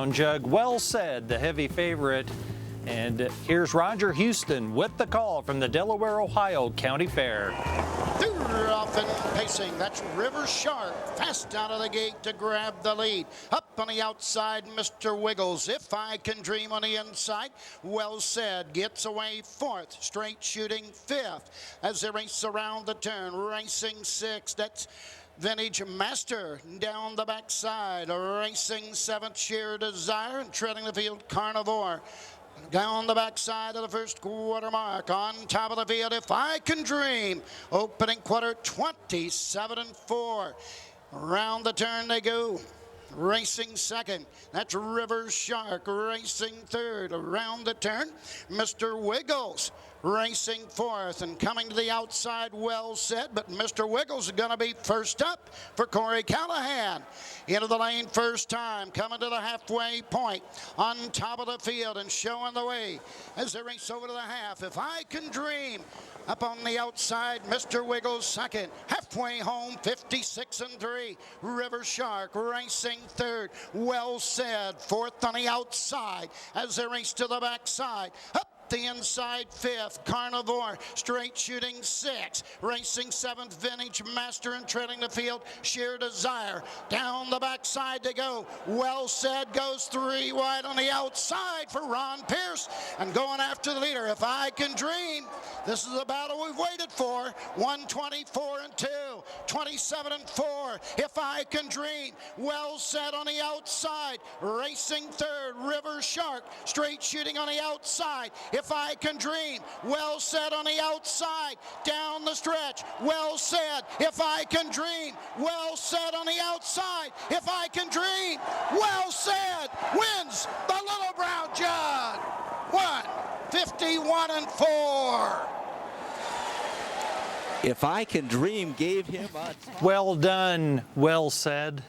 Jug. Well said, the heavy favorite. And here's Roger Houston with the call from the Delaware, Ohio County Fair. They're off and pacing. That's River Shark, fast out of the gate to grab the lead. Up on the outside, Mr. Wiggles. If I Can Dream on the inside. Well said. Gets away fourth. Straight shooting fifth. As they race around the turn, racing sixth. That's Vintage Master down the backside. Racing seventh, Sheer Desire. And treading the field, Carnivore. Down the backside of the first quarter mark. On top of the field, If I Can Dream. Opening quarter, 27-4. Around the turn they go. Racing second. That's River Shark. Racing third. Around the turn, Mr. Wiggles. Racing fourth and coming to the outside, Well Said, but Mr. Wiggles is going to be first up for Corey Callahan. Into the lane first time, coming to the halfway point, on top of the field and showing the way as they race over to the half. If I Can Dream. Up on the outside, Mr. Wiggles second. Halfway home, 56-3. River Shark racing third. Well Said fourth on the outside as they race to the backside. Up the inside fifth, Carnivore, straight shooting sixth, racing seventh, Vintage Master, and treading the field, Sheer Desire. Down the backside to go. Well Said goes three wide on the outside for Ron Pierce, and going after the leader, If I Can Dream. This is the battle we've waited for. 124-2, 27-4. If I Can Dream. Well Said on the outside, racing third, River Shark, straight shooting on the outside. If I Can Dream. Well Said on the outside, down the stretch. Well Said. If I Can Dream. Well Said on the outside. If I Can Dream. Well Said wins the Little Brown Jug. 51-4. If I Can Dream gave him a... Well done, Well Said.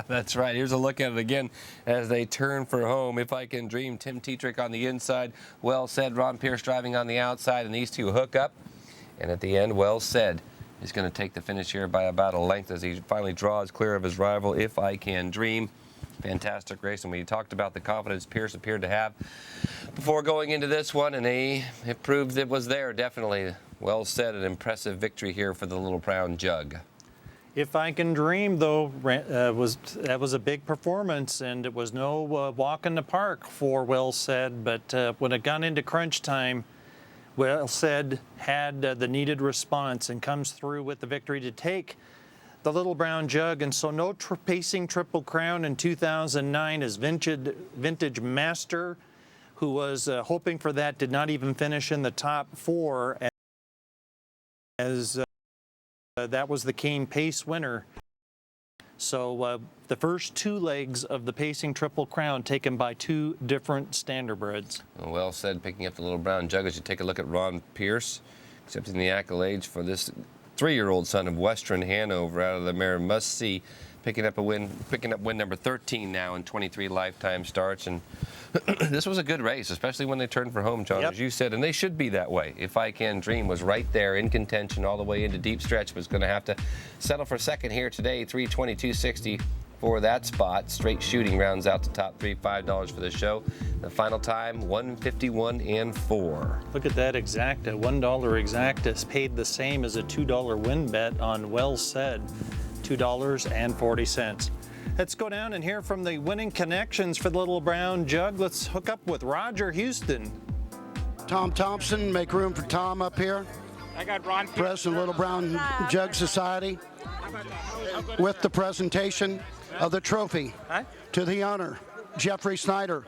That's right. Here's a look at it again as they turn for home. If I Can Dream, Tim Tetrick on the inside. Well Said, Ron Pierce driving on the outside, and these two hook up. And at the end, Well Said is going to take the finish here by about a length as he finally draws clear of his rival, If I Can Dream. Fantastic race, and we talked about the confidence Pierce appeared to have before going into this one, and it proved it was there, definitely. Well Said, an impressive victory here for the Little Brown Jug. If I Can Dream, though, that was a big performance, and it was no walk in the park for Well Said. But when it got into crunch time, Well Said had the needed response and comes through with the victory to take the Little Brown Jug. And so no pacing Triple Crown in 2009 as Vintage Master, who was hoping for that, did not even finish in the top four as that was the Kane Pace winner. So the first two legs of the pacing Triple Crown taken by two different standardbreds. Well Said, picking up the Little Brown Jug as you take a look at Ron Pierce, accepting the accolades for this 3-year-old son of Western Hanover out of the mare Must See, picking up win number 13 now in 23 lifetime starts. And this was a good race, especially when they turned for home, John, as you said, and they should be that way. If I Can Dream was right there in contention all the way into deep stretch, was going to have to settle for second here today, 322.60 for that spot. Straight shooting rounds out the top three, $5 for the show. The final time, 151-4. Look at that exacta, $1 exacta is paid the same as a $2 win bet on Well Said, $2.40. Let's go down and hear from the winning connections for the Little Brown Jug. Let's hook up with Roger Houston. Tom Thompson, make room for Tom up here. I got Ron. President Little Brown Jug Society, with the presentation of the trophy to the owner, Jeffrey Snyder.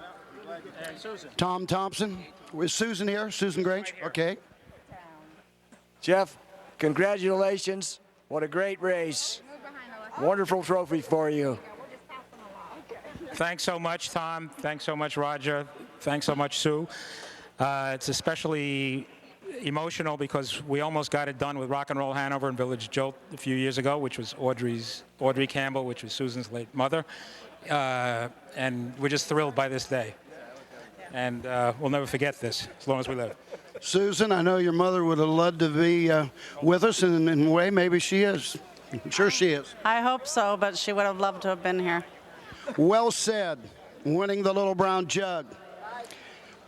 Tom Thompson. Is Susan here? Susan Grange? Okay. Jeff, congratulations. What a great race. Wonderful trophy for you. Thanks so much, Tom. Thanks so much, Roger. Thanks so much, Sue. It's especially emotional because we almost got it done with Rock and Roll Hanover and Village Jolt a few years ago, which was Audrey Campbell, which was Susan's late mother. And we're just thrilled by this day. And we'll never forget this as long as we live. Susan, I know your mother would have loved to be with us, and in a way, maybe she is. I'm sure she is. I hope so, but she would have loved to have been here. Well Said, winning the Little Brown Jug.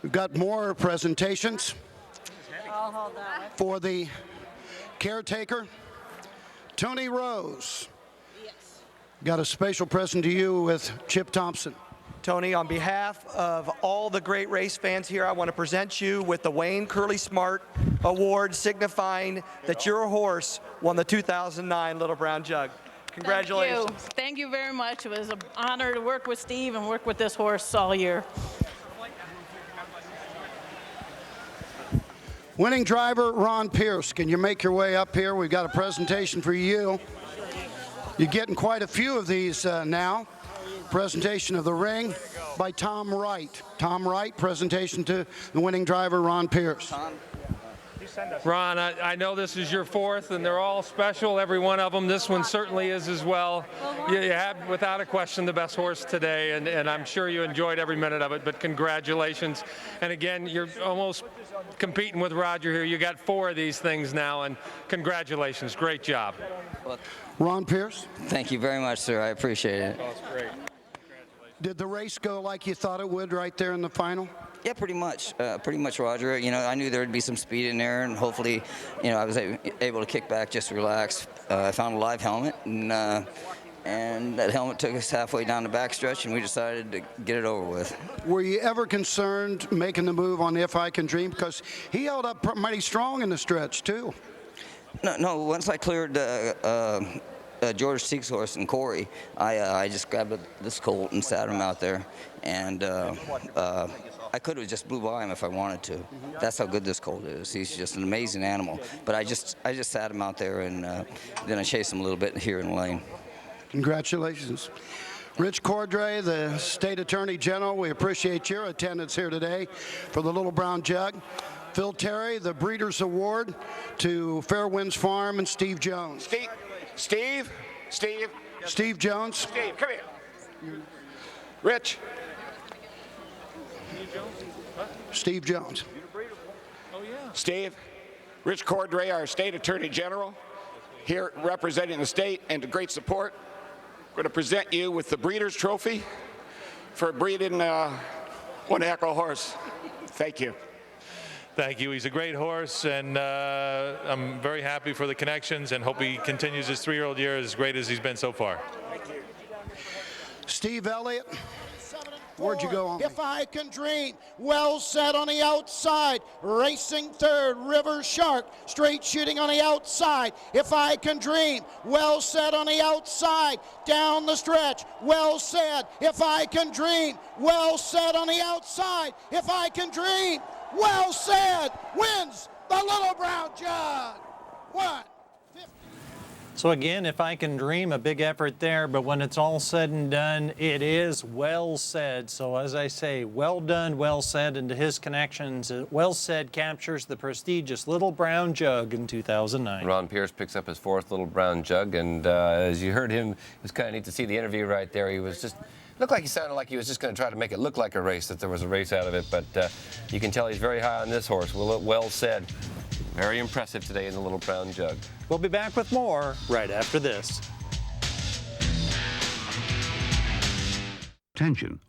We've got more presentations for the caretaker, Tony Rose. Got a special present to you with Chip Thompson. Tony, on behalf of all the great race fans here, I want to present you with the Wayne Curley Smart Award, signifying that your horse won the 2009 Little Brown Jug. Congratulations. Thank you very much. It was an honor to work with Steve and work with this horse all year. Winning driver, Ron Pierce. Can you make your way up here? We've got a presentation for you. You're getting quite a few of these now. Presentation of the ring by Tom Wright. Tom Wright, presentation to the winning driver, Ron Pierce. Ron, I know this is your fourth, and they're all special, every one of them. This one certainly is as well. You have, without a question, the best horse today, and I'm sure you enjoyed every minute of it, but congratulations. And again, you're almost competing with Roger here. You got 4 of these things now, and congratulations. Great job. Ron Pierce. Thank you very much, sir. I appreciate it. That's great. Did the race go like you thought it would right there in the final? Yeah, pretty much, Roger. You know, I knew there would be some speed in there, and hopefully, you know, I was able to kick back, just relax. I found a live helmet, and that helmet took us halfway down the backstretch, and we decided to get it over with. Were you ever concerned making the move on If I Can Dream? Because he held up mighty strong in the stretch, too. No. Once I cleared George Teague's horse and Corey, I just grabbed this colt and sat him out there, and I could have just blew by him if I wanted to. That's how good this colt is. He's just an amazing animal. But I just sat him out there, and then I chased him a little bit here in the lane. Congratulations. Rich Cordray, the State Attorney General, we appreciate your attendance here today for the Little Brown Jug. Phil Terry, the Breeders' Award to Fairwinds Farm, and Steve Jones. Steve. Steve Jones. Steve, come here. Rich. Steve Jones. Steve. Rich Cordray, our State Attorney General, here representing the state and to great support. We're going to present you with the Breeders' Trophy for breeding one heck of a horse. Thank you. Thank you. He's a great horse, and I'm very happy for the connections and hope he continues his 3-year-old year as great as he's been so far. Steve Elliott. Where'd you go on? If I Can Dream, well set on the outside, racing third, River Shark, straight shooting on the outside. If I Can Dream, well set on the outside, down the stretch, well set. If I Can Dream, well set on the outside. If I Can Dream, well said, wins the Little Brown Jug. 1:50. So again, If I Can Dream, a big effort there, but when it's all said and done, it is well said. So as I say, well done, well said, and to his connections, well said captures the prestigious Little Brown Jug in 2009. Ron Pierce picks up his 4th Little Brown Jug, and as you heard him, it was kind of neat to see the interview right there. He was just, looked like he sounded like he was just going to try to make it look like a race, that there was a race out of it, but you can tell he's very high on this horse. Well said. Very impressive today in the Little Brown Jug. We'll be back with more right after this. Attention.